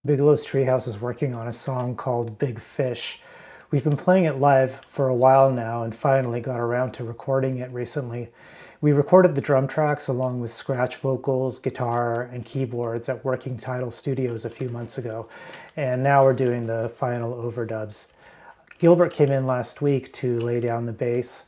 Bigelow's Treehouse is working on a song called Big Fish. We've been playing it live for a while now and finally got around to recording it recently. We recorded the drum tracks along with scratch vocals, guitar, and keyboards at Working Title Studios a few months ago, and now we're doing the final overdubs. Gilbert came in last week to lay down the bass.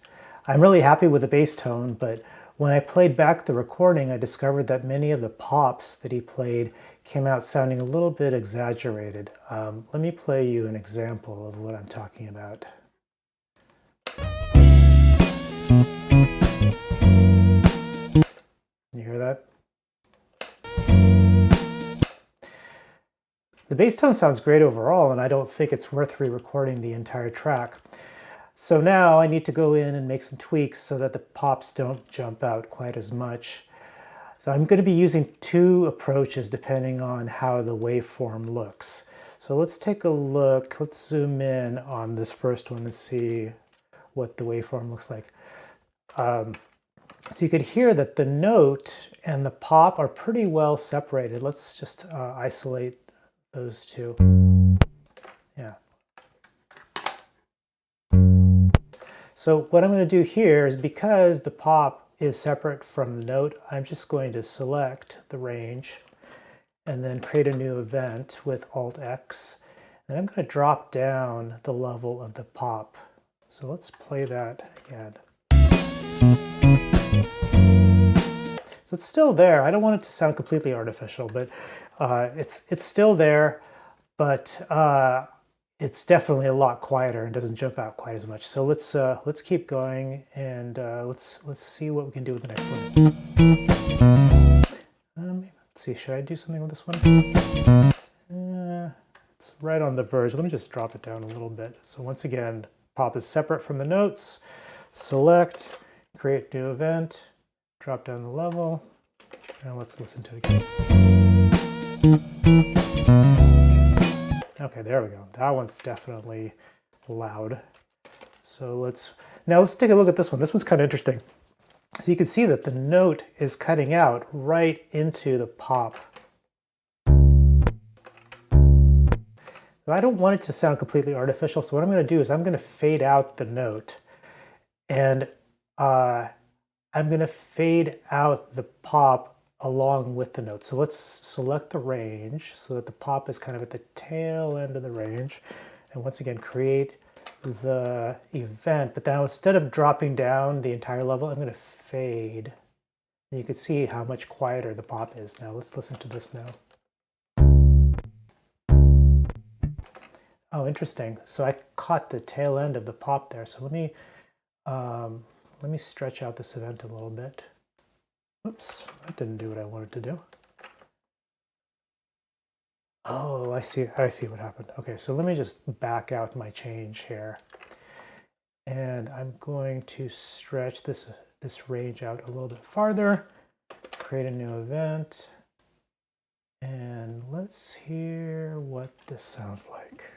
I'm really happy with the bass tone, but when I played back the recording, I discovered that many of the pops that he played came out sounding a little bit exaggerated. Let me play you an example of what I'm talking about. You hear that? The bass tone sounds great overall, and I don't think it's worth re-recording the entire track. So now I need to go in and make some tweaks so that the pops don't jump out quite as much. So I'm going to be using two approaches depending on how the waveform looks. So let's take a look. Let's zoom in on this first one and see what the waveform looks like. So you could hear that the note and the pop are pretty well separated. Let's just isolate those two. Yeah. So what I'm going to do here is, because the pop is separate from the note, I'm just going to select the range and then create a new event with Alt-X. And I'm going to drop down the level of the pop. So let's play that again. So it's still there. I don't want it to sound completely artificial, but it's still there, but it's definitely a lot quieter and doesn't jump out quite as much. So let's keep going, and let's see what we can do with the next one. Let's see, should I do something with this one? It's right on the verge. Let me just drop it down a little bit. So once again, pop is separate from the notes. Select, create new event, drop down the level, and let's listen to it again. Okay, there we go. That one's definitely loud. So let's take a look at this one. This one's kind of interesting. So you can see that the note is cutting out right into the pop. I don't want it to sound completely artificial, so what I'm going to do is I'm going to fade out the note, and I'm going to fade out the pop along with the note. So let's select the range so that the pop is kind of at the tail end of the range. And once again, create the event. But now instead of dropping down the entire level, I'm going to fade. And you can see how much quieter the pop is now. Let's listen to this now. Oh, interesting. So I caught the tail end of the pop there. So let me stretch out this event a little bit. Oops, that didn't do what I wanted to do. Oh, I see what happened. Okay, so let me just back out my change here. And I'm going to stretch this range out a little bit farther, create a new event, and let's hear what this sounds like.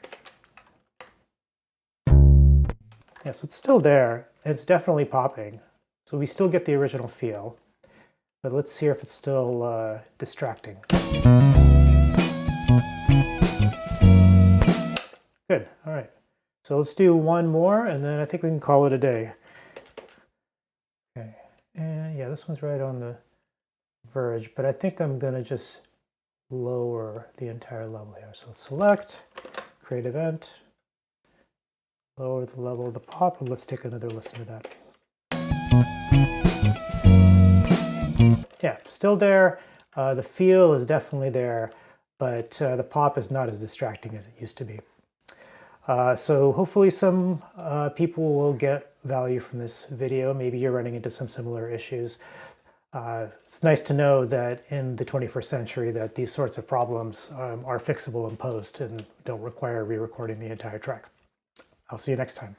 Yeah, so it's still there. It's definitely popping. So we still get the original feel. But let's see if it's still distracting. Good, all right. So let's do one more, and then I think we can call it a day. Okay, and yeah, this one's right on the verge, but I think I'm gonna just lower the entire level here. So select, create event, lower the level of the pop, and let's take another listen to that. Yeah, still there. The feel is definitely there, but the pop is not as distracting as it used to be. So hopefully some people will get value from this video. Maybe you're running into some similar issues. It's nice to know that in the 21st century that these sorts of problems are fixable in post and don't require re-recording the entire track. I'll see you next time.